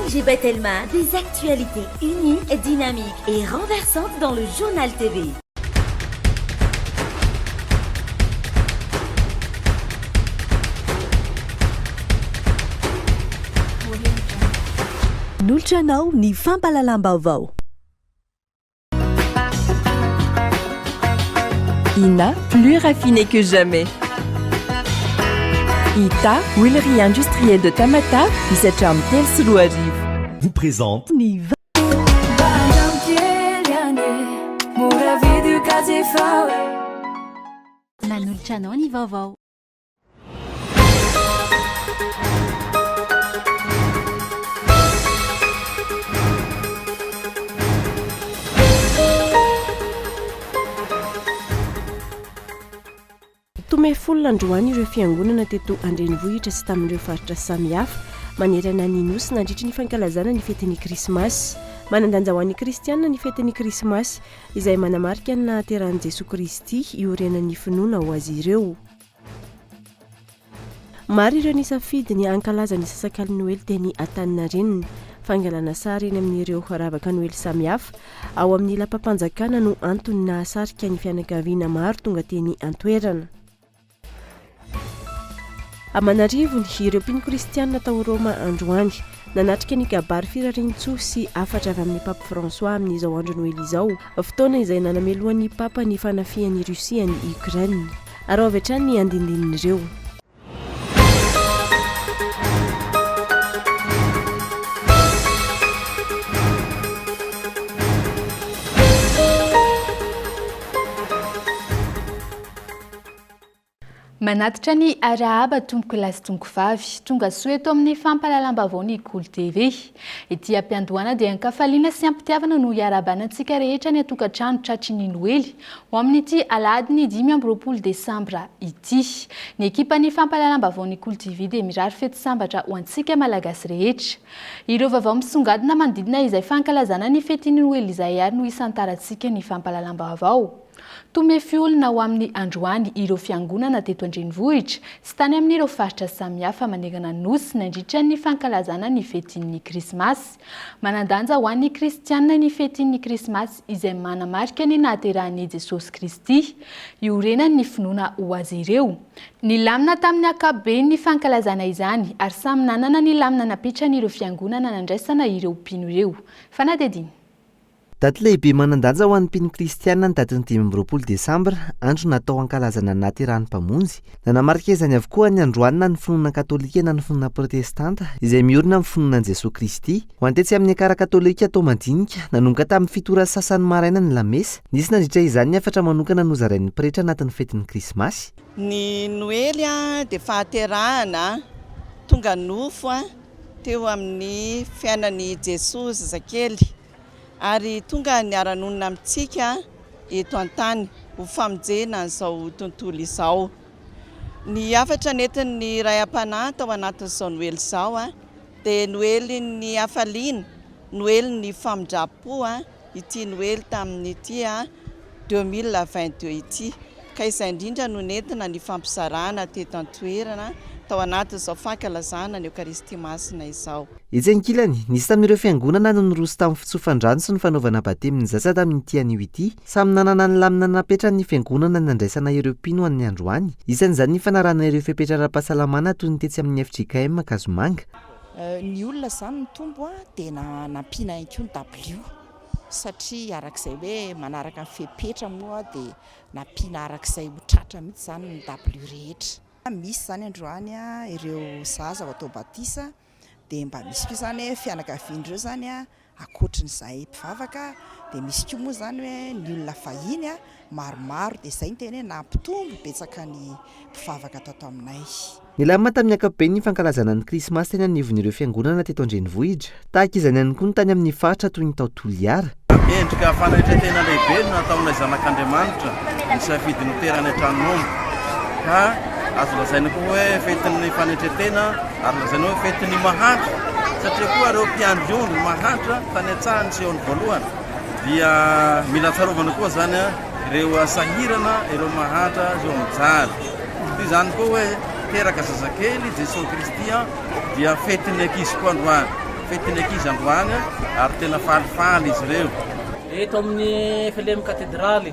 Najib Telma, des actualités uniques, dynamiques et renversantes dans le journal TV. Noltranao ny fampalalam-baovao. INA, plus raffiné que jamais. ITA, huilerie industrielle de Tamata, Isacham Telsuruariv. Vous présente Niva. Manoltranao ny vaovao. Tome folo androany ireo fiangonana teto Andrenivohitra sy tamin'ireo faritra samihafa manerana ny nosy nandritra ny fankalazana ny fetin'ny krismasy. Manandanja ho an'ny kristianina ny fetin'ny krismasy izay manamarika ny nahateran'i Jesosy Kristy iorenan'ny finoana ho azy ireo. Maro ireo nisafidy ny ankalaza ny sasakali Noely teny Antaninarenina. Fangalana sary eny amin'ireo ravaka Noely samihafa ao amin'ny lapam-panjakana no antony nahasarika ny fianakaviana maro tonga teny an-toerana. Amanarivony ireo mpino kristianina tao Roma androany nanatrika ny kabary firarin-tsoa sy afatra avy amin'ny Papa François amin'izao andro Noely izao, fotoana izay nanamelohan'ny Papa ny fanafihan'ny Rusia ny Ukraine. Ary avy hatrany ny andindinin'ireo. Manatitra ny arahaba tomboky lasy tongo vavy tonga soa eto amin'ny fampalalam-baovao ny Cool TV. Ety ampiandohana dia ankafaliana sy ampitiavana no iarabanantsika rehetra ny atokantrano tratry ny Noely ho amin'ity alahady ny 5 Desambra ity. Ny ekipan'ny fampalalam-baovao ny Cool TV dia mirary fety sambatra ho antsika malagasy rehetra. Ireo vaovao misongadina manodidina izay fankalazana ny fetin'ny Noely izay ary no isantarantsika ny fampalalam-baovao. Tome fiolona ho amin'ny androany ireo fiangonana teto Andrenivohitra sy tany amin'ireo faritra samihafa manegana nosy nandritra ny fankalazana ny fetin'ny krismasy. Manandanja ho an'ny kristianina ny fetin'ny krismasy izay manamarika ny nahaterahan'i Jesosy Kristy iorenan'ny finoana ho azy ireo. Nilamina tamin'ny ankapobeny ny fankalazana izany ary samy nanana ny lamina napitran'ireo fiangonana nandraisana ireo mpino ireo. Fanadediny. Daty lehibe manandanja ho an'ny mpino kristianina ny daty ny 5 Desambra, andro natao ankalazana ny nahaterahan'ny mpamonjy. Nanamarika izany avokoa ny androany na ny finoana katolika na ny finoana protestanta izay miorina amin'ny finoanan Jesosy Kristy. Ho antetsy amin'ny akara katolika atao mandinika nanomboka tamin'ny fitora sasany maraina ny lamesa. Nisy nandritra izany ny afatra manokana nozarain'ny pretra anatin'ny fetin'ny krismasy. Ny Noely dia fahaterahana tonga nofo teo amin'ny fiainan'ny Jesosy zazakely. Ary tonga niara-nonina amintsika eto an-tany ho famonjena izao tontolo izao. Ny afatra nentin'ny ray am-panahy tao anatin'izao Noely izao dia Noely ny hafaliana, Noely ny famonjam-po ity Noely tamin'ity 2022 ity. Ka izay indrindra no nentina ny fampizarana teto an-toerana tao anatin'izao fankalazana ny Eukaristia masina izao. Etsy ankilany, nisy tamin'ireo fiangonana no niroso tamin'ny fitsofandrano sy ny fanaovana batemin'ny zaza tamin'ity anio ity. Samy nanana ny lamina napetrany fiangonana nandraisana ireo mpino amin'ny androany. Isan'izany ny fanarana ireo fipetraram-pahasalamana toy ny tetsy amin'ny FJKM Kazomanga. Ny olona zany ny tombo dia nampiana ihany koa ny W satria arak'izay hoe manaraka ny fepetra moa dia nampiana arak'izay ho tratra mihitsy zany ny W rehetra. Misy zany androany ireo zaza ao atao batisa dia mba misy koa zany fianakavian'ireo zany akoatrin'izay mpivavaka dia misy koa moa zany hoe ny olona fahiny maromaro dia izay ny tena hoe nampitombo betsaka ny mpivavaka tato aminay. Nilamina tamin'ny ankapobeny ny fankalazana ny krismasy teny anivon'ireo fiangonana teto Andrenivohitra. Tahaka izany ihany koa ny tany amin'ny faritra toy ny tao Toliara. Endrika fananitretena lehibe no nataonay zanak'Andriamanitra ny safidiny terana an-tranomby ka azo lazaina koa hoe fetin'ny fanetretena ary lazaina hoe fetin'ny mahantra satria koa ireo mpiandry ondry mahantra tany an-tsahany sy eo ny voalohany dia mila tsarovana koa zany ireo sahirana ireo mahantra zao mijaly. Dia zany koa hoe teraka zazakely Jesosy Kristy dia fetin'ny ankizy koa androany. fetiny ankizy androany ary tena falifaly izy ireo. Eto amin'ny Filemy katedraly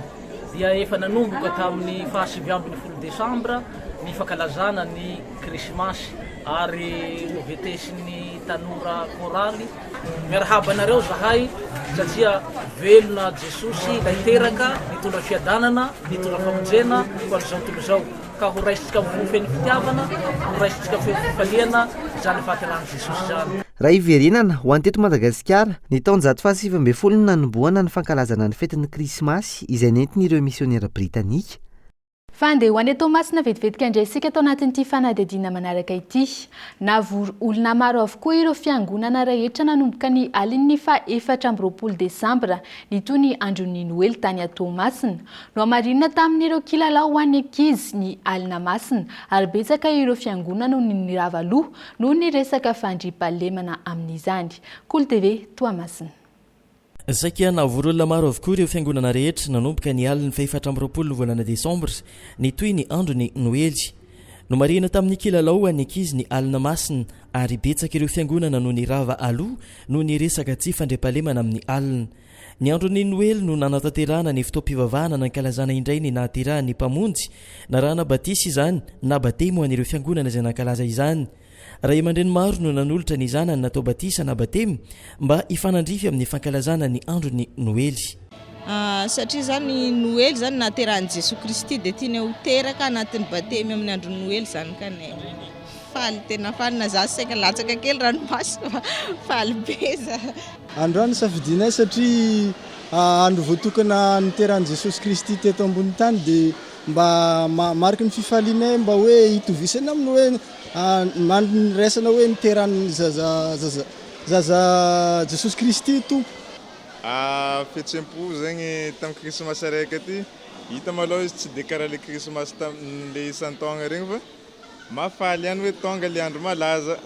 dia efa nanomboka tamin'ny 27 Desambra ny fankalazana ny krismasy ary novetesin'ny tanora koraly. Miarahaba anareo zahay satria velona Jesosy ilay teraka nitondra fiadanana, nitondra famonjena ho an'izao tontolo izao. Ka ho raisitsika fofeny fitiavana, ho raisitsika fifaliana zany fahaterahany Jesosy zany. Raha iverenana ho an'ny teto Madagasikara, ny taona 1770 nanomboana ny fankalazana ny fetin'ny krismasy izay nentin'ireo misionera britanika. Fandehoany eto masina vetivetika indraisika tao anatin'ity fanadihadiana manaraka ity. Navory olona maro avokoa ireo fiangonana rehetra nanomboka ny alin'ny 24 Desambra nitony andron'ny Noely tany Toamasina. No amarinina tamin'ireo kilalao ho an'ny ankizy ny alina masina ary betsaka ireo fiangonana noho ny ravaloha noho ny resaka fandriampahalemana amin'izany. Cool TV Toamasina. Saika navory maro avokoa ireo fiangonana rehetra nanomboka ny alin'ny 24 volana Desambra ny toy ny andron'ny Noely. No marina tamin'ny kilalao any ankizy ny alina masina ary betsaka ireo fiangonana noho ny rava aloha noho ny resaka tsy fandriampahalemana amin'ny alina. Ny andron'ny Noely no nanatanterahana ny fotoam-pivavahana nankalazana indray ny nahaterahan'ny mpamonjy na raha nabatisy izany na batemo an'ireo fiangonana izay nankalaza izany. Raha aman-dreny maro no nanolotra ny zanany natao batisa na batemy mba hifanandrify amin'ny fankalazana ny andron'ny Noely. Satria zany Noely zany nahaterahan'i Jesoa Kristy dia tiany ho teraka anatin'ny batemy amin'ny andron'ny Noely zany kanay. Faly tena faly na za saika latsaka kely ranomasina faly be za. Androany safidinay satria andro voatokana niterahan'i Jesosy Kristy teto ambony tany dia mba mariky ny fifalinay mba hoe hitovisana amin'ny hoe mandresana hoe niterahan'ny zaza Jesosy Kristy tompo. Fihetsem-po zegny tamin'ny krismasy araiky aty hita malôha izy tsy dia karaha le krismasy tamin'le isan-taogna regny fa mafaly ihany hoe tonga le andro malaza.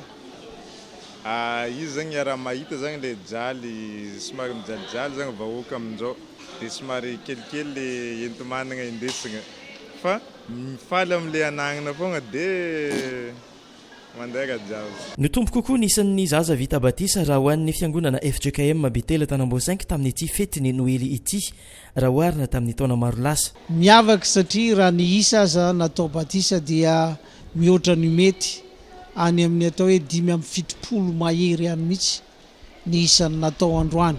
Izy zegny raha mahita zegny le jaly somary mijalijaly zegny vahoaka amin'izao dia somary kelikely le enti-manana indesina fa mifaly amin'le anagnana foagna dia mandeha jiaby. Nitombo kokoa nisan'ny zaza vita batisa raha ho an'ny fiangonana FJKM Betela Tanamboasainky tamin'ity fetiny Noely ity raha oharina tamin'ny taona maro lasa. Miavaka satria raha ny isa aza natao batisa dia mihoatra ny mety any amin'ny atao hoe 570 mahery any mihitsy ny isany natao androany.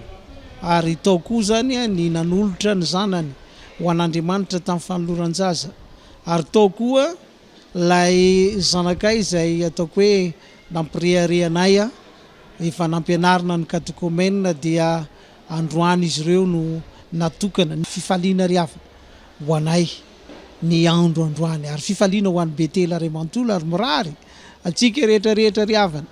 Ary tao koa zany ny nanolotra ny zanany ho an'Andriamanitra tamin'ny fanoloran-jaza. Ary tao koa lay zanakay izay ataoko hoe nampireharehanay efa nampianarina ny katekomena dia androany izy ireo no natokana ny fifaliana riafa ho anay ny andro androany ary fifaliana ho an'ny Betela ray manontolo ary mirary atsika rehetrarehetra riavana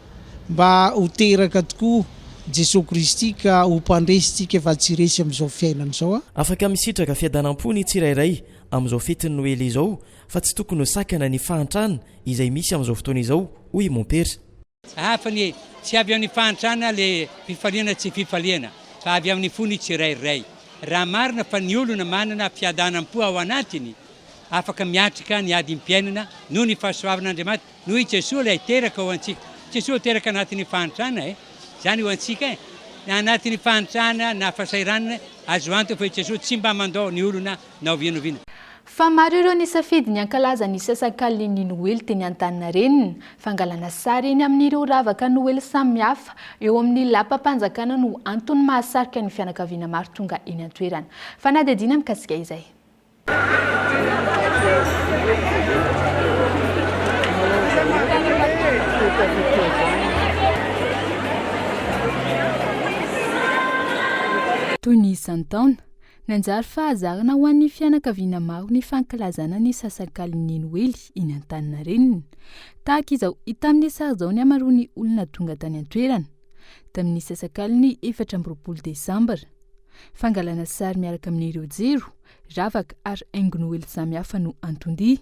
mba ho teraka tokoa Jesosy Kristy ka ho mpandresitsika efa tsy resy amin'izao fiainana izao. Afaka misitraka fiadanam-pony tsirairay amin'izao fetiny Noely izao fa tsy tokony ho sakana ny fahantrana izay misy amin'izao fotoana izao hoy Mompera. Fa ny tsy avy amin'ny fahantrana le fifaliana tsy fifaliana fa avy amin'ny fony tsirairay. Raha marina fa ny olona manana fiadanam-po ao anatiny afaka miatrika ny ady mpiainana noho ny fahasoavan'Andriamanitra noho i Jesosy ilay teraka ho antsika. Jesosy teraka anatin'ny fahantrana zany ho antsika anatin'ny fahantrana na fasairanana azo anto fa i Jesosy tsy mba mandao ny olona na ovianoviana. Fa maro ireo nisafidy ny ankalaza ny sasak'aliny Noely teny Antaninarenina fangalana sary eny amin'ireo ravaka Noely samihafa eo amin'ny lapam-panjakana no antony mahasarika ny fianakaviana maro tonga eny an-toerana. Fanadihadiana mikasika izay. Toy ny isan-taona nanjary fahazarana ho an'ny fianakaviana maro ny fankalazana ny sasak'aliny Noely eny Antaninarenina. Tahaka izao hita amin'ny sary izao ny amaroany olona tonga tany an-toerana tamin'ny sasak'aliny 24 Desambra. Fangalana sary miaraka amin'ireo jiro, ravaka ary haingo Noely samihafa no antondia.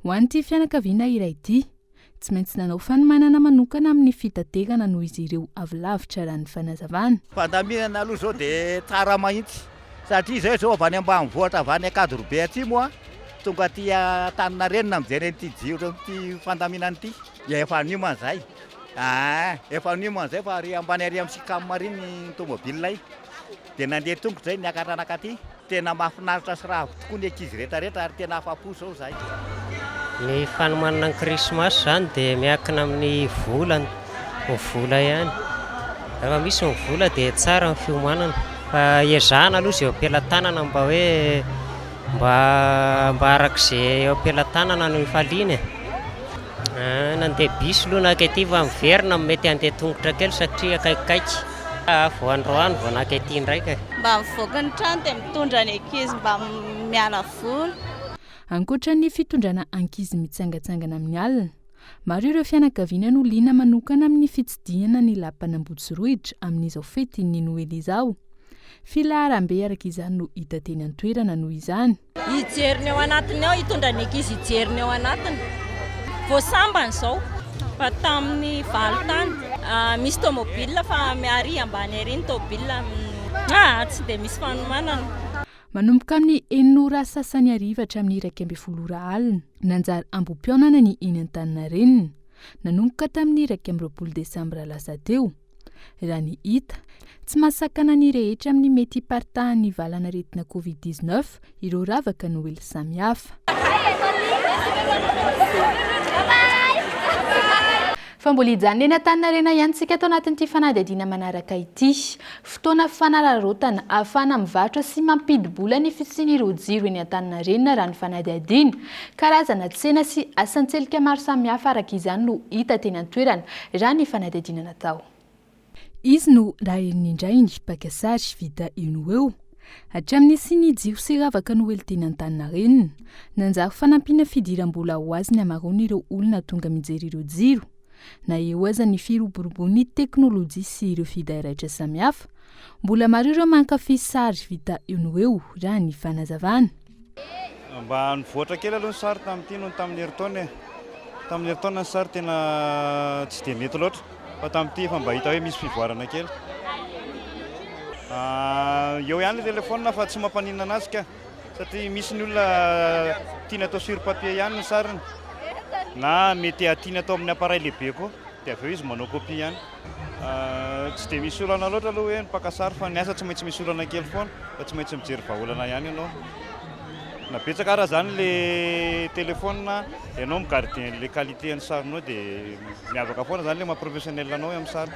Ho an'ity fianakaviana iray ity tsy maintsy nanao fanomanana manokana amin'ny fitaterana noho izy ireo avy lavitra raha ny fanazavana. Fandaminana aloha zao dia tsara mahitsy satria zao avy any ambanivohitra avy any Akadrobe atsimo tonga aty Antaninarenina mijery an'ity jiro ity fandaminana ity efa anio manzay Efa nimoan'izay fa ary ambany ary am'sikamy mariny ny tômôbilina dia nandeha tongotra zay niakaranaka aty tena mahafinaritra sy raha tokoa ny ankizy rehetrarehetra ary tena afa-po zao zahay. Ny fanomanana ny krismasy zany dia miankina amin'ny vola ihany. Rehefa misy ny vola dia tsara ny fiomanana fa iezahana aloha izay am-pelantanana mba hoe mba arak'izay eo am-pelantanana no ifaliana. Nandeha bisy aloha nakety fa miverina mety andeha tongotra kely satria akaikikaiky. Vao androany vao nakety ndraika. Mba mivoaka ny trano dia mitondra ny ankizy mba miala vola. Ankoatra ny fitondrana ankizy mitsangatsangana amin'ny alina, maro ireo fianakaviana no liana manokana amin'ny fitsidihana ny lampanambotsirohitra amin'izao fety ny Noely izao. Filaharam-be araka izany no hita teny an-toerana noho izany. Hijeriny ao anatiny ao hitondra ny ankizy hijeriny ao anatiny. Vao sambany izao fa tamin'ny valitany misy tômôbilina fa miary ambany ary ny tômôbilina tsy dia misy fanomanana. Manomboka amin'ny 9 sasany ariva hatramin'ny 12 alina nanjary ambom-pionana ny eny Antaninarenina, nanomboka tamin'ny 20 Desambra lasa teo. Raha ny hita, tsy mahasakana ny rehetra amin'ny mety hiparitahan'ny valana aretina Covid-19 ireo ravaka Noely samihafa. Fa mbola hijanona eny Antaninarenina ihany tsika atao anatin'ity fanadihadiana manaraka ity. Fotoana fanararaotana ahafahana mivarotra sy mampidi-bola ny fisian'ireo jiro eny Antaninarenina raha ny fanadihadiana. Karazana tsena sy asan-tselika maro samihafa araka izany no hita teny an-toerana raha ny fanadihadiana natao. Izy no raha indray ny pakasary vita eno eo. Hatramin'ny sy ny jiro sy ravaka Noely teny Antaninarenina, nanjary fanampiana fidiram-bola ho azy ny amaroan'ireo olona tonga mijery ireo jiro. Na eo aza ny firoborobon'ny teknôlôjia sy ireo fidaharaitra samihafa, mbola maro ireo mankafy sary vita eno eo raha ny fanazavana. Mba nivoatra kely aloha ny sary tamin'ity noho tamin'ny herintaona. Tamin'ny herintaona ny sary tena tsy dia mety loatra, fa tamin'ity efa mba hita hoe misy fivoarana kely. Eo ihany ny telefônina fa tsy mampanina anazy ka, satria misy ny olona tiana atao sur papier ihany ny sariny. Na mety atiana atao amin'ny appareil lehibe koa dia avy eo izy manao copie ihany. Tsy dia misy olana loatra aloha hoe mipaka sary fa ny asa tsy maintsy misy olana kely foana fa tsy maintsy mijery vahaolana ihany ianao. Na betsaka raha zany le telefônina ianao migarde le qualité ny sarinao dia miavaka foana zany le maha-professionnel anao amin'ny sary.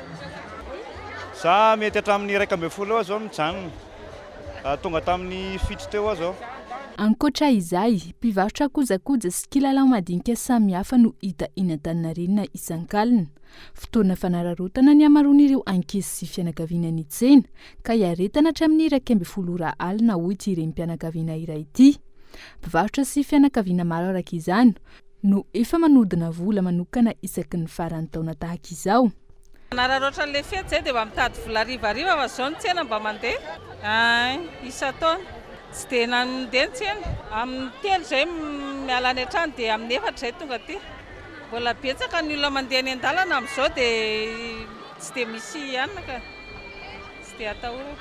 Za mety hatramin'ny 12 eo zao mijanona tonga tamin'ny fito teo aho zao. Ankoatra izay, mpivarotra kojakoja sy kilalao madinika samihafa no hita eny Antaninarenina isan-kalina. Fotoana fanararaotana ny amaroan'ireo ankizy sy fianakaviana ny tsena ka hiaretana hatramin'ny 12 alina hoy ity renim-pianakaviana iray ity. Mpivarotra sy fianakaviana maro araka izany no efa manodina vola manokana isaky ny faran'ny taona tahaka izao. Fanararaotra an'ilay fety izay dia mba mitady vola rivariva fa izao ny tsena mba mandeha. Isa-taona. Tsy dia nandeha ny tsena. Amin'ny 3 izay miala any an-trano dia amin'ny 4 izay tonga aty. Mbola betsaka ny olona mandeha any an-dalana amin'izao dia tsy dia misy ihany ka. Tsy dia atahora.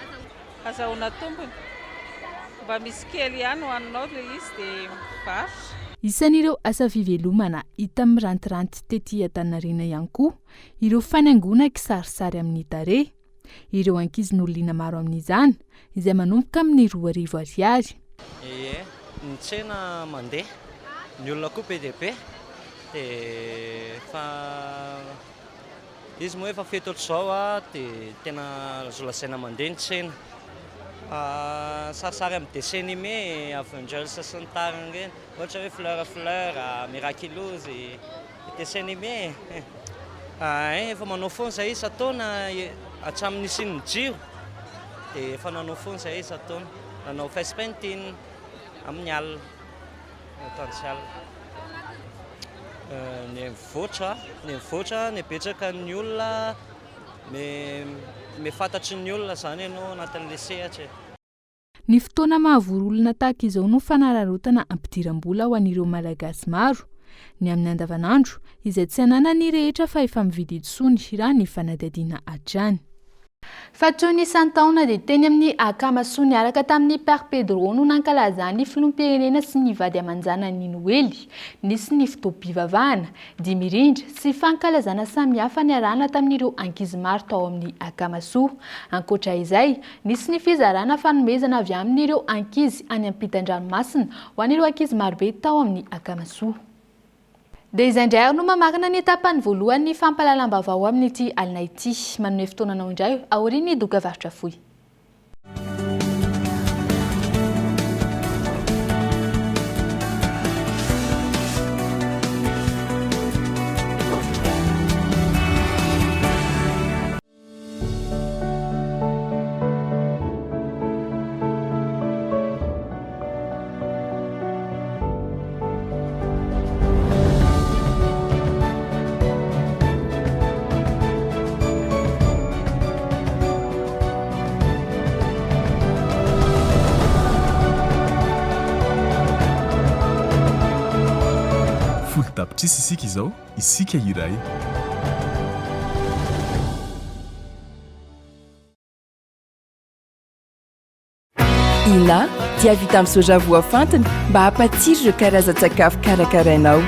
Azahoana tombony. Mba misy kely ihany ho aninao ilay izy dia mivarotra. Isan'ireo asa fivelomana hita mirantiranty tetỳ Antaninarenina ihany koa ireo fanaingona kisarisary amin'ny tarehy. Ireo ankizy no liana maro amin'izany izay manomboka amin'ny 2,000 ariary. Ny tsena mandeha, ny olona koa be dia be dia fa izy moa efa fety ohatr'izao dia tena zolasaina mandeha ny tsena. Sarisary amin'ny dessin animé, Avengers sy ny tariny ireny, ohatra hoe fleur, miraculous, dessin animé. Efa manao foana izay isa-taona hatramin'ny isin'ny jiro dia efa nanao foana izay isa-taona. Nanao face painting amin'ny alina, tany alina. Ny mivoatra, ny betsaka ny olona, mifantatry ny olona zany ianao anatin'ilay sehatra. Ny fotoana mahavory olona tahaka izao no fanararaotana ampidiram-bola ho an'ireo malagasy maro. Ny amin'ny andavanandro izay tsy hanana ny rehetra fa efa mividy intsony raha ny fanadihadiana hatrany. Fatrony isan-taona dia teny amin'ny akamasoa niaraka tamin'ny Père Pedro no nankalaza ny filoham-pirenena sy ny vady aman-janany Noely, nisy ny fitaom-pivavahana, dimirindra sy fankalazana samihafa niarahana tamin'ireo ankizy maro tao amin'ny akamasoa. Ankoatra izay, nisy ny fizarana fanomezana avy amin'ireo ankizy any ampitan-dranomasina ho an'ireo ankizy marobe tao amin'ny akamasoa. Dia izay indray no mamarina ny etapany voalohany fampahalalam-baovao amin'ity alina ity. Manome fotoananao indray aoriany doka varotra fohy. Tapitrisy isika izao, isika iray. Ina dia vita amin'ny soja voafantina mba hampatsiro ireo karazan-tsakafo karakarainao.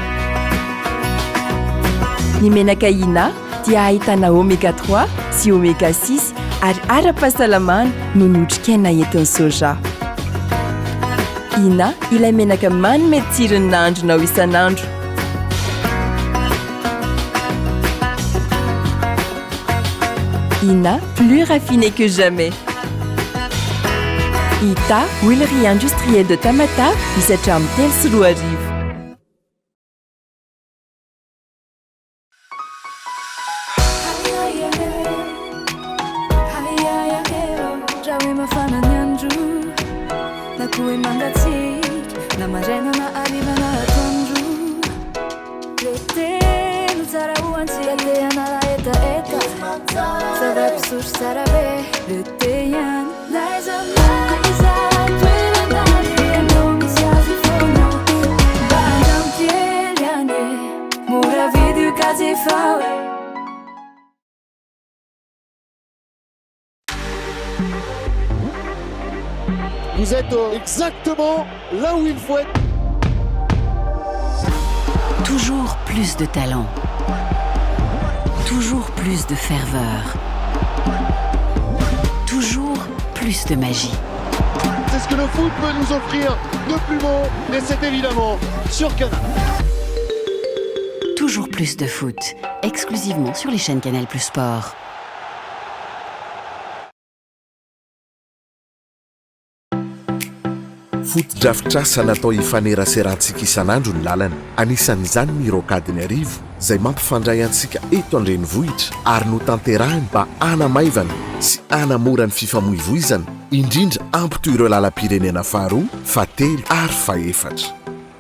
Ny menaka Ina dia ahitana oméga 3 sy oméga 6 ary ara-pahasalamana no notrikaina entin'ny soja. Ina ilay menaka manome tsirony nahandronao isan'andro. Ina, plus raffiné que jamais. Ita, huilerie industrielle de Tamata, misatra amin'ny telo sy roa arivo. Vous êtes exactement là où il faut être. Toujours plus de talent. Toujours plus de ferveur. Toujours plus de magie. C'est ce que le foot peut nous offrir de plus beau, et c'est évidemment sur Canal. Toujours plus de foot, exclusivement sur les chaînes Canal Plus Sport. Foto-drafitrasa natao hifaneraserantsika isan'andro ny lalana. Anisan'izany ny rokadiny arivo izay mampifandray antsika eto an-drenivohitra ary notanterahany mba hanamaivana sy hanamora ny fifamoivoizana, indrindra ampitoy ireo lalam-pirenena faharoa, fahatelo ary fahaefatra.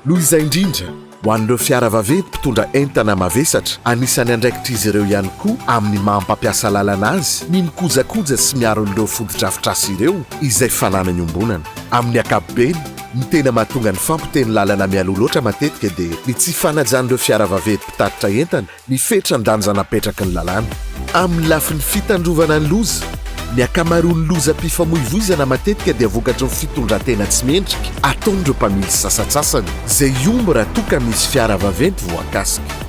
Noho izay indrindra ho an'ireo fiara vaventy mpitondra entana mavesatra, anisan'ny andraikitra izy ireo ihany koa amin'ny mampampiasa lalana azy ny mikojakoja sy miaro an'ireo foto-drafitrasa ireo izay fananany ombonana. Amin'ny ankapobeny, ny tena mahatonga ny fampiteny lalana mialoha loatra matetika dia ny tsy fanajan'ireo fiara vaventy mpitatitra entana ny fetrany-danja napetraky ny lalàna. Amin'ny lafiny fitandrovana ny loza, ny akamaroan'ny lozam-pifamoivoizana matetika dia vokatry ny fitondran-tena tsy mendrika ataon'ireo mpamily sasatsasany izay omby raha toa ka misy fiara vaventy voakasika.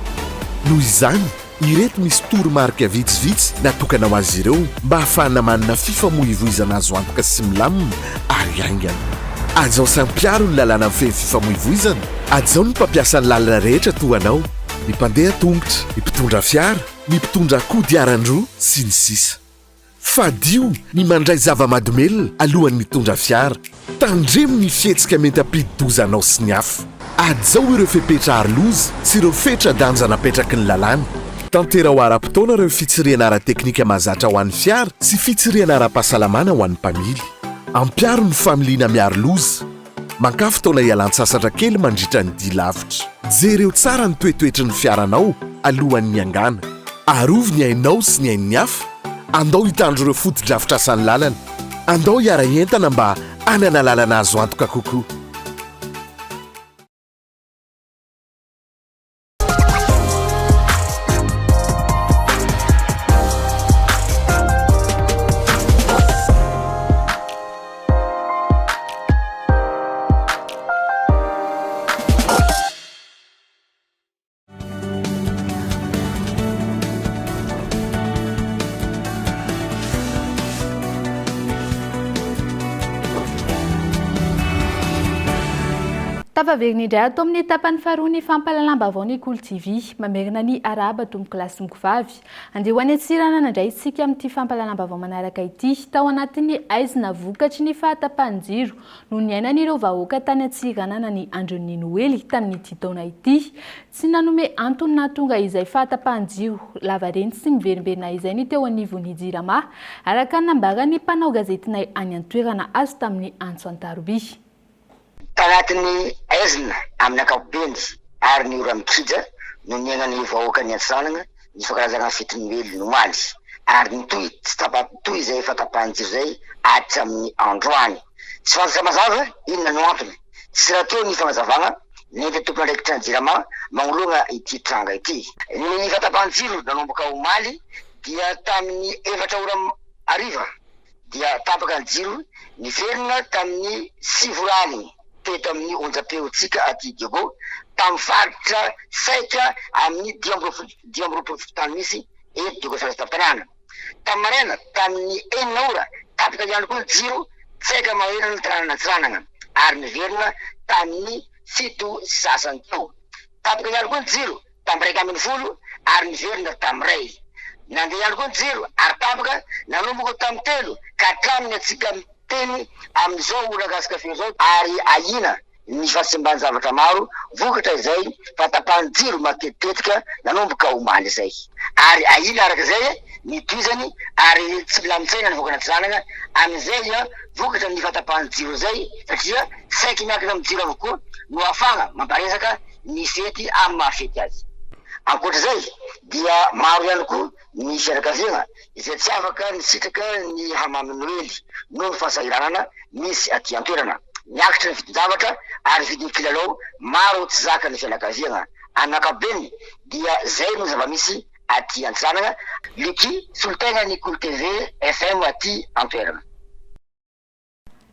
Noho izany, ireto misy toromarika vitsivitsy natokana ho azy ireo mba ahafahana manana fifamoivoizana azo antoka sy milamina ary aingana. Azaho sampiaro ny lalàna amin'ny fifamoivoizana, azaho ny mpampiasa ny lalana rehetra toa anao, ny mpandeha tongotra, ny mpitondra fiara, ny mpitondra kodiaran-droa sy ny sisa. Fadio ny mandray zava-mahadomelona alohan'ny mitondra fiara. Tandremo ny fihetsika mety ampidi-dozanao sy ny hafa. Adzao ireo fepetra aroloza sy ireo fetra-danja napetraky ny lalàna. Tantera ho ara-potoana ireo fitsiriana ara-teknika mahazatra ho an'ny fiara sy fitsiriana ara-pahasalamana ho an'ny mpamily. Ampiaro ny familiana miaro loza. Mankafy taona ialan-tsasatra kely mandritra ny dia lavitra. Jereo tsara ny toetoetry ny fiaranao alohan'ny angana. Arovy ny ainao sy ny ain'ny hafa. Andao hitandro ireo foto-drafitrasa ny lalana. Andao hiara entana mba hanana lalana azo antoka kokoa. Tafaverina indray ato amin'ny tapany faharoa ny fampalalambavao ny Cool TV mamerina ny araba tomboky lasy tomboky vavy. Andeha ho any Antsirana nandray isika amin'ity fampalalambavao manaraka ity tao anatin'ny aizina vokatry ny fahatapahan-jiro no niainan'ireo vahoaka tany Antsiranana ny andron'ny Noely tamin'ity taona ity. Tsy nanome antony nahatonga izay fahatapahan-jiro lavareny sy miverimberina izay ny teo anivon'ny Jirama araka nambarany mpanao gazetinay any an-toerana azo tamin'ny Antso Antaroby. Tanatin'ny aizina amin'ny ankapobeny ary ny ora mikija no niainan'ny vahoaka ny Antsanana ny fankarazana fitiny Noely nomaly ary nitohy tsy tapatohy izay fahatapahan-jiro zay atra amin'ny androany. Tsy fantatra mazava inona no antony. Tsy raha teo ny fanazavana nente tompona andraikitra ny Jirama magnoloana ity tranga ity. Ny fahatapahan-jiro nanomboka omaly dia tamin'ny 4 ora ariva dia tapaka ny jiro niverina tamin'ny 5 rany teto amin'ny onjam-peotsika aty Diogo tamin'ny faritra saika amin'ny 10 tany misy eto Diogo Salasitatanana. Tamin'ny maraina tamin'ny 4 ora tapaka ihany koa ny jiro saika maherana ny tanàna Antsiranana ary niverina tamin'ny 7 sasany teo. Tapaka ihany koa ny jiro tamin'ny 1:10 ary niverina tamin'ny 2. Nandeha ihany koa ny jiro ary tapaka nanomboka tamin'ny 3 ka hatramin'ny atsika teny amin'izao ora gasikafe zao ary ahina ny fahasimban-javatra maro vokatra izay fahatapahan-jiro matetitetika nanomboka omaly izay ary ahina araka izay nitohizany ary tsy milamin-tsaina ny vokana Antsiranana amin'izay vokatra ny fahatapahan-jiro zay satria saiky miankina amin'ny jiro avokoa no ahafana mamparesaka ny fety amin'ny mahafety azy. Ankoatr'izay dia maro ihany koa ny fianakaviana izay tsy afaka nisitraka ny hamamy Noely noho ny fahasahiranana misy aty an-toerana. Miakatra ny vidin-javatra ary vidin'ny kilalao maro tsy zaka ny fianakaviana. Amin'ny ankapobeny dia zay no zava-misy aty Antsiranana. Lucky Solitaina ny Cool TV FM aty an-toerana.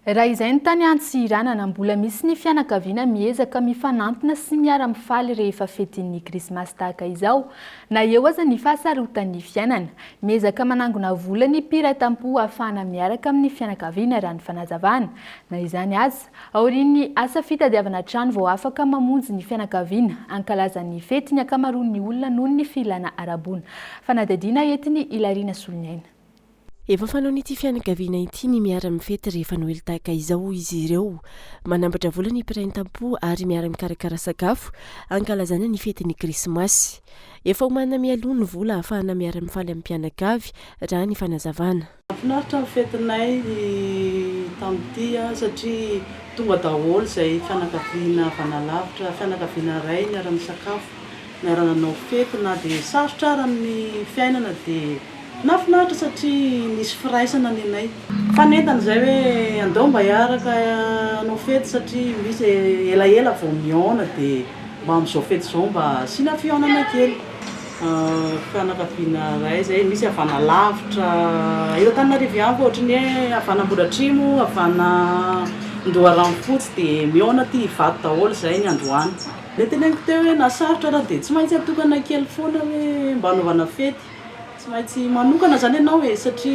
Raha izay ny tany Antsiranana mbola misy ny fianakaviana miezaka mifanantona sy miara-mifaly rehefa fetin'ny Krismasy tahaka izao na eo aza ny fahasarotan'ny fiainana. Miezaka manangona vola ny mpiraitam-po ahafahana miaraka amin'ny fianakaviana raha ny fanazavana. Na izany aza, aorian'ny asa fitadiavana trano vao afaka mamonjy ny fianakaviana ankalazan'ny fety ny ankamaroan'ny olona noho ny filana arabona. Fanadadiana entiny Ilarina Solonyaina. Efa fanao n'ity fianakaviana ity ny miara-mifety rehefa Noely tahaka izao izy ireo. Manambatra vola ny mpiraitam-po ary miara-mikarakara sakafo ankalazana ny fetin'ny Krismasy. Efa homana mialoha ny vola ahafahana miara-mifaly amin'ny mpianakavy raha ny fanazavana. Mahafinaritra ny fetinay tamin'ity satria tonga daholo izay fianakaviana vanalavitra, fianakaviana iray miara-misakafo, miara-nanao fety na dia sarotra ara amin'ny fiainana dia nafinaritra satria nisy firaisana ny anay. Fanentana izay hoe andao mba hiaraka hanao fety satria misy elaela vao mihaona dia mba amin'izao fety izao mba sina fihaonana kely. Fianakaviana iray izay misy havana lavitra eto Antananarivo ihany koa ohatry ny hoe havana Ambohidratrimo, havana Andoharanofotsy dia mihaona ty hivato daholo izay ny androany. Ilay teneniko teo hoe nasarotra raha dia tsy maintsy atokana kely foana hoe mba hanaovana fety. Tsy maintsy manokana zany ianao satria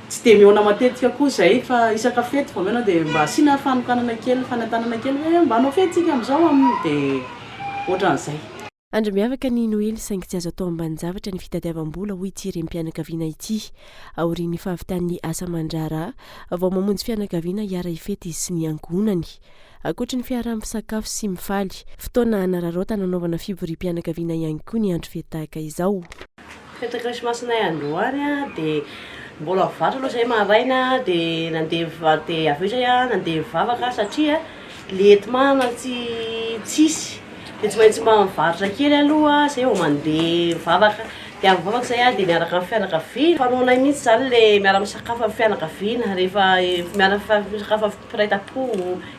tsy dia mihaona matetika koa izay fa isaka fety vao mihaona dia mba asiana fanokanana kely, fanentanana kely hoe mba hanao fety tsika amin'izao dia ohatran'izay. Andro miavaka ny Noely saingy tsy azo atao ambanin-javatra ny fitadiavam-bola hoy ity rem-pianakaviana ity. Aorian'ny fahavitan'ny asa aman-draharaha vao mamonjy fianakaviana hiara hifety sy ny ankohonany. Ankoatra ny fiaraha-misakafo sy mifaly, fotoana hanararaota nanaovana fiborim-pianakaviana ihany koa ny andro fety tahaka izao. Fety Krismasinay androany dia mbola vatra aloha izay maraina dia nandeha dia avy eo izay nandeha mivavaka satria letimana tsisy. Dia tsy maintsy mba mivarotra kely aloha izay vao mandeha mivavaka. Dia avy mivavaka izay dia miaraka amin'ny fianakaviana. Fanaonay mihitsy izany ilay miara-misakafo amin'ny fianakaviana rehefa miara-misakafo amin'ny mpiraitam-po.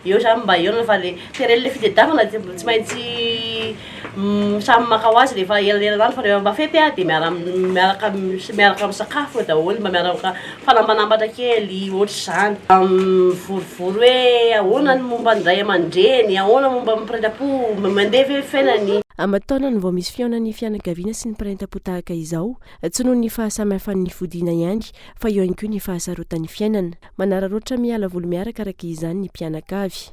Eo izany mba eo fa ilay terelilay fitadiavana tsy maintsy samy maka ho azy rehefa elaela fa rehefa mba fety dia miaraka misakafo daholo mba miaraka fanambanambatra kely ohatr'izany. Vorivory hoe ahoana ny momba ny ray aman-dreny, ahoana momba ny mpiraitam-po mandeha fiainany. Aman-taona no vao misy fihaonan'ny fianakaviana sy ny mpiraitam-po tahaka izao, tsy noho ny fahasamihafan'ny fodiana ihany fa eo ihany koa ny fahasarotan'ny fiainana. Manararaotra miala voly miaraka araka izany ny mpianakavy.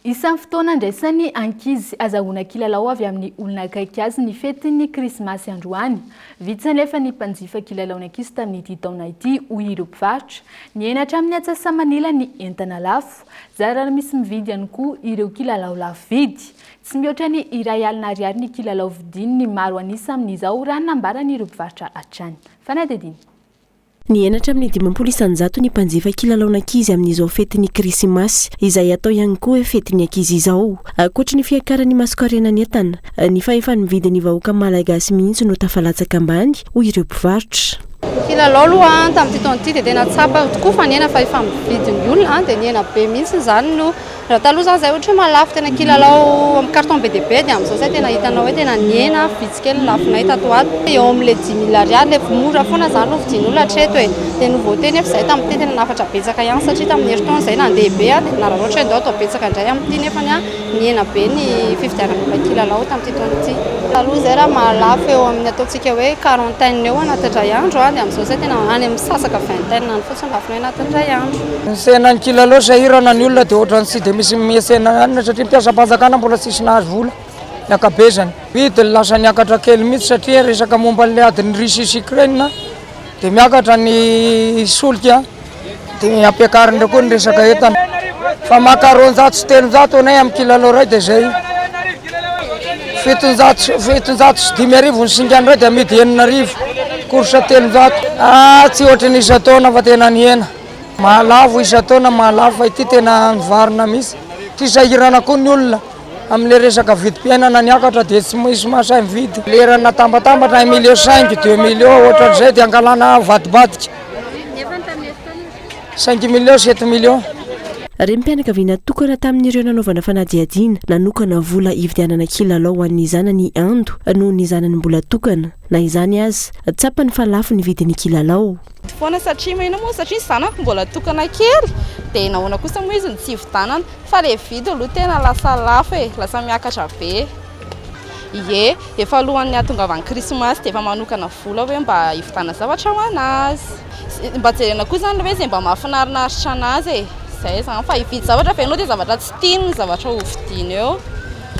Isan'ny fotoana andraisany ankizy azahoana kilalao avy amin'ny olona akaiky azy ny fetiny krismasy androany. Vitsy nefa ny mpanjifa kilalaony ankizy tamin'ity taona ity hoy ireo mpivarotra. Ny eny hatramin'ny Antsasamanila ny entana lafo. Zara misy mividy ihany koa ireo kilalao lafo vidy. Tsy mihoatra ny iray alina ariary ny kilalao vidiny ny maro anisa amin'izao raha nambarany ireo mpivarotra hatrany. Fanadediny. Ny enatra amin'ny 500 ny mpanjifa kilalaon'ankizy amin'izao fetin'ny krismasy izay atao ihany koa fetin'ny ankizy izao. Ankoatra ny fiakaran'ny masokarenany entana, ny fahefan'ny vidin'ny vahoaka malagasy mihitsy no tafalatsaka ambany hoy ireo mpivarotra. Kilalao aloha tamin'ity taona ity dia tena tsapa tokoa fa ny ena fa efa mividin'ny olona dia ny ena be mihitsy zany no raha taloha zany zay ohatra malafo tena kilalao amin'ny carton be dia be dia amin'izao zay tena hitanao hoe tena ny ena vitsikely lafonay tato ato eo amin'ilay 10 000 ariary le mora foana zany no vidin'ny olona hatreto hoe dia nouveauté nefa izay tamin'ity tena nafatra betsaka ihany satria tamin'ny herintaona izay nandeha be dia nararoatra indao atao betsaka indray amin'ity nefa ny ena be ny fividianana kilalao tamin'ity taona ity. Taloha zay raha malafo eo amin'ny ataontsika hoe 40 eo anatin'iray andro dia amin'izao zay tena any amin'ny sasaka 20 ny fotsiny lafonay anatin'iray andro. Ny senan'ny kilalao sahirana ny olona dia ohatran'ny tsy dia misy miasena anina satria mpiasa-panjakana mbola tsisy nahazo vola ny akabezany. Vidy lasa niakatra kely mihitsy satria resaka momba n'ilay adiny Russie sy Ukraine dia miakatra ny solika dia ampiakarina koa ny resaka entana. Fa maka 200 sy 300 anay amin'ny kilalao ray dia zay. 700 sy 5,000 ny singany ray dia amidy 9,000 korsa 300. Tsy ohatry ny isa-taona fa tena ny ena. Mahalavo isa-taona mahalavo fa ity tena nivarina misy. Ty sahirana koa ny olona amin'ilay resaka vidim-piainana niakatra dia tsy misy mahasahy mividy. Lerana tambatambatra 1,5 million 2 million ohatran'izay dia angalana vadibadika. 5 million 7 million. Renim-pianakaviana tokana tamin'ireo nanaovana fanadihadiana nanokana vola hividianana kilalao ho an'ny zanany ando noho ny zanany mbola tokana. Na izany azy, tsapany fa lafo ny vidin'ny kilalao. Foana satria mahina moa satria zanako mbola tokana kely dia nahoana kosa moa izy ny tsy hividanana fa ilay vidy aloha tena lasa lafo lasa miakatra be. Ie, efa alohan'ny ahatongavany krismasy dia efa manokana vola hoe mba hividana zavatra ho anazy. Mba jerena koa zany hoe izay mba mahafinarinaritra anazy zay zany fa hividy zavatra fa ianao dia zavatra tsy tiany ny zavatra ho vidiny eo.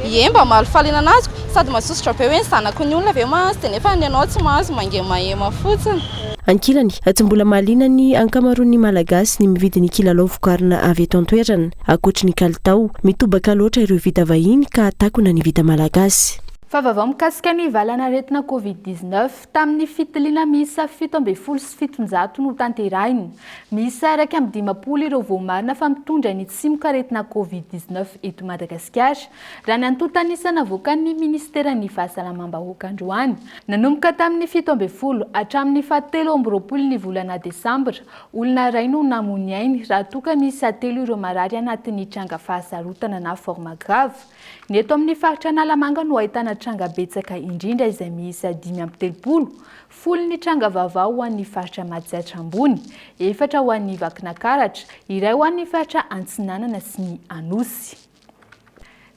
Ie, mba mahalifaly anazy sady mahasosotra be hoe ny zanako ny olona ve mahazo dia nefa ny anao tsy mahazo mangemahema fotsiny. Ankilany, tsy mbola mahaliana ny ankamaroan'ny malagasy ny mividy ny kilalao vokarina avy eto an-toerana. Ankoatra ny kalitao, mitobaka loatra ireo vita vahiny ka takona ny vita malagasy. Fa vaovao mikasika ny valanaretina Covid-19 tamin'ny fitiliana miisa 7 sy 700 no tanterahiny. Miisa 150 ireo voamarina fa mitondra ny tsimok'aretina Covid-19 eto Madagasikara raha ny antontanisana voakan'ny Ministeran'ny Fahasalamam-bahoaka androany. Nanomboka tamin'ny 17 hatramin'ny 17 ny volana Desambra, olona iray no namony ainy raha toa ka misy 3 ireo marary anatin'ny tranga fahasarotana na forme grave. Ny eto amin'ny faritra Analamanga no ahitana tranga betsaka indrindra izay miisa 530, 10 ny tranga vaovao ho an'ny faritra Matsihatra ambony, 4 ho an'ny Vakinakaratra, iray ho an'ny faritra Antsinanana sy ny Anosy.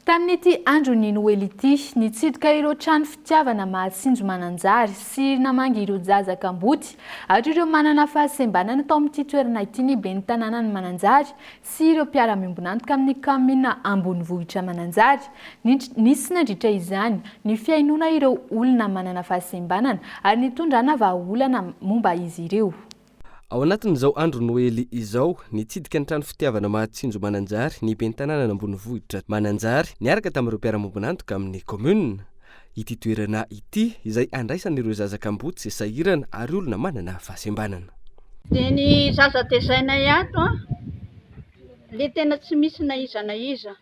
Tamin'ity andro ny Noely ity, nitsidika ireo trano fitiavana mahatsinjo mananjary sy namangy ireo zazakamboty ary ireo manana fahasembanana tao amin'ity toerana ity ny ben'ny tanàna ny Mananjary sy ireo mpiara-miombonantoka amin'ny kamina ambonivohitra Mananjary. Nisy nandritra izany ny fiainona ireo olona manana fahasembanana ary nitondrana vahaolana momba izy ireo. Ao anatin'izao andro Noely izao, nitsidika ny trano fitiavana mahatsinjo Mananjary ny ben'ny tanàna ambonivohitra Mananjary niaraka tamin'ireo mpiara-miombonantoka amin'ny commune. Ity toerana ity izay andraisan'ireo zazakamboty sy sahirana ary olona manana fahasembanana. Dia ny zaza tezainay ato le tena tsy misy na iza na iza,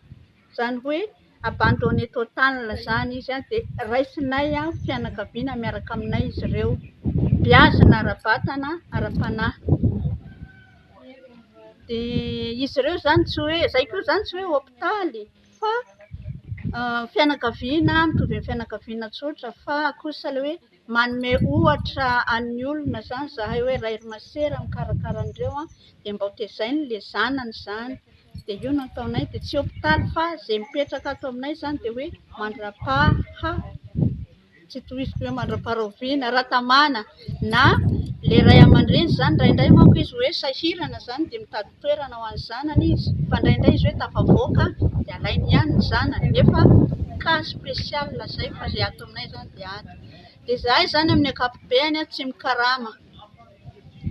zany hoe abandonné total zany izy dia raisinay fianakaviana miaraka aminay izy ireo, biazina ara-batana ara-panahy. Dia izy ireo zany tsy hoe zay koa zany tsy hoe hôpitaly fa fianakaviana mitovy amin'ny fianakaviana tsotra fa kosa le hoe manome ohatra an'ny olona zany zahay hoe ray masera mikarakara andreo dia mba ho tezainy le zanany zany. Dia io nataonay dia tsy hôpitaly fa zay mipetraka ato aminay zany dia hoe mandrapaha tsy toisiko hoe mandra-paraoviana ratamana na le ray aman-dreny zany ndraindray manko izy hoe sahirana zany dia mitady toerana ho an'ny zanany izy fa ndraindray izy hoe tafavoaka dia alainy ihany ny zanany nefa cas spécial zay fa zay ato aminay zany dia ato dia zahay zany amin'ny ankapobeny tsy mikarama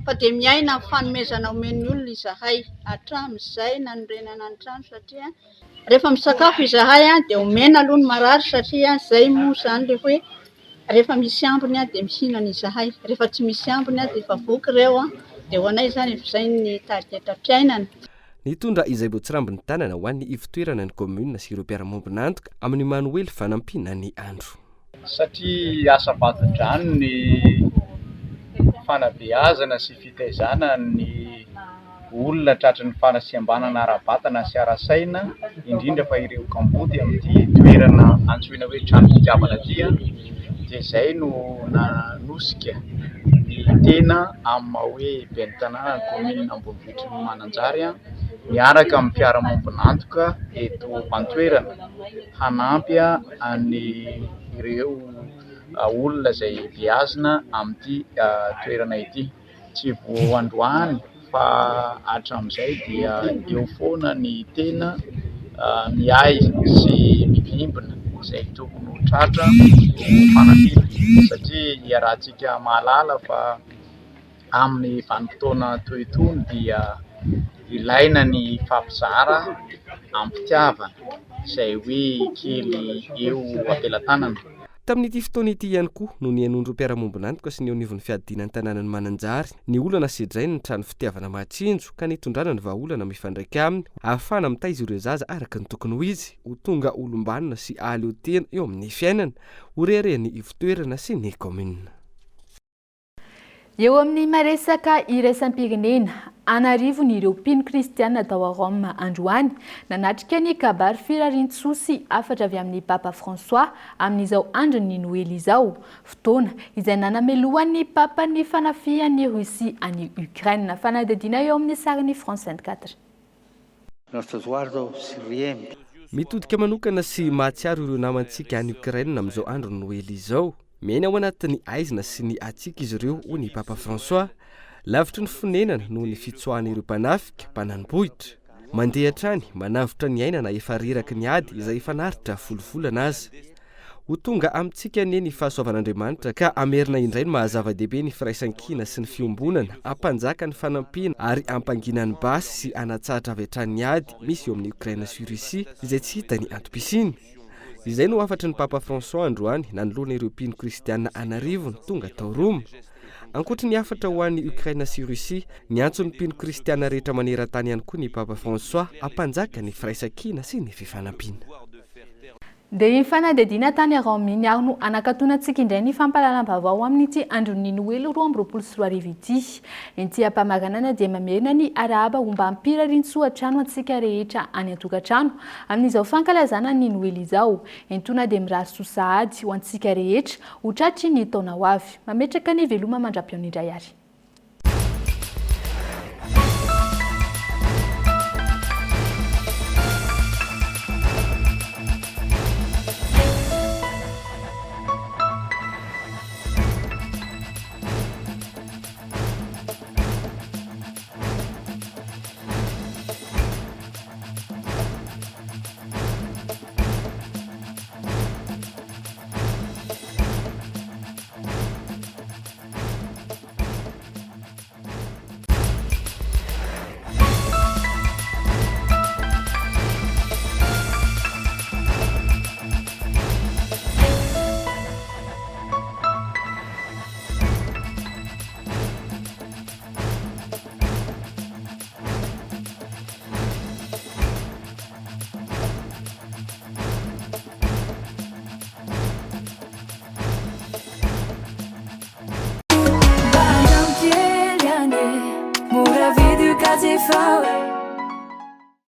fa dia miaina amin'ny fanomezana omen'ny olona izahay hatramy izay na ny renana ny trano satria rehefa misakafo izahay dia omena aloha ny marary satria zay moa zany le hoe rehefa misy ambiny dia mihinana izahay rehefa tsy misy ambiny dia efa voky ireo dia ho anay zany izay ny tarigetra-piainana. Nitondra izay mbo tsy rambiny tanana ho an'ny ivotoerana ny komuna sy ireo mpiara-mombon'antoka amin'ny Manuel fanampiana ny andro. Satria asa vato-drano ny fanabeazana sy fitaizana ny olona tratry ny fanasiam-banana ara-batana sy ara-saina indrindra fa ireo kambody amin'ity toerana antsoina hoe trano fitiavana dia izay no nanosika ny tena amin'ny hoe ben'ny tanàna ny komuna Ambonivohitra no Mananjary miaraka amin'ny mpiara-mombon'antoka eto an-toerana hanampy any ireo olona izay beazina amin'ity toerana ity. Tsy voandroany fa hatramin'izay dia eo foana ny tena miay sy mivimbina izay tokony ho tratra fanampiana satria iarahantsika mahalala fa amin'ny vanim-potoana toy itony dia ilaina ny fampizara amin'ny fitiavana izay hoe kely eo ampelantanana. Tamin'ity fotoana ity ihany koa no nianondro mpiara-mombon'antoka sy ny onivon'ny fiadinan'ny tanànan'ny Mananjary ny olana sedrainy ny trano fitiavana Matsinjo ka nitondrana ny vahaolana mifandraika aminy ahafana mitaiza ireo zaza araka ny tokony ho izy ho tonga olombanona sy aly ho tena eo amin'ny fiainana ho rehareny ivotoerana sy ny komuna. Eo amin'ny maresaka iraisam-pirenena anarivo ny ireo mpino kristiana tao a Rome androany nanatrika ny kabary firarian-tsosy afatra avy amin'ny Papa François amin'izao andron'ny Noely izao, fotoana izay nanamelohan'ny Papa ny fanafihan'ny Russie any Ukraine. Fanadidina eo amin'ny sarin'ny France 24. Mitodika manokana sy mahatsiaro ireo namantsika any Ukraine amin'izao andro Noely izao. Mena ao anatin'ny aizina sy ny atsika izy ireo ho ny Papa François lavitry ny fonenana noho ny fitsoahana ireo mpanafika mpanambohitra mandeha hatrany manavitra ny ainana efa reraky ny ady izay efa naritra folovolana azy ho tonga amintsika ny fahasoavan'Andriamanitra ka amerina indray ny mahazava-dehibe ny firaisan-kina sy ny fiombonana ampanjaka ny fanampiana ary ampanginany basy sy anatsahatra avy hatrany ady misy eo amin'ny Ukraine sy Russie izay tsy hita ny antom-pisiny. Izay no afatry ny Papa François androany nanoloana ireo mpino kristiana anarivony tonga tao Roma. Ankoatra ny afatra ho an'ny Ukraine sy Russie, ny antson'ny mpino kristiana rehetra maneran-tany ihany koa ny Papa François ampanjaka ny firaisan-kina sy ny fifanampiana. Dia iny fanadidina tany Rome iny ary no anakatonantsika indray ny fampalalam-baovao amin'ity andron'ny Noely 2024 ity. Ity ampamaranana dia mamerina ny arahaba omba ampirarian-tsoatrano antsika rehetra any an-tokatrano amin'izao fankalazana ny Noely izao. Entona dia miraso sahady ho antsika rehetra ho tratry ny taona ho avy. Mametraka ny veloma mandra-piaona indray ary.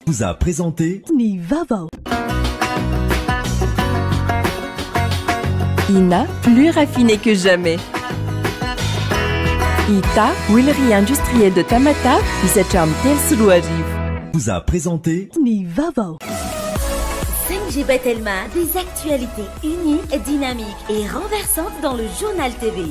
Vous a présenté Nivavao. Ina, plus raffiné que jamais. Ita, huilerie industrielle de Tamata, Isacham Tel Suluariv. Vous a présenté Nivavao. PDG Bethelma, des actualités uniques, dynamiques et renversantes dans le journal TV.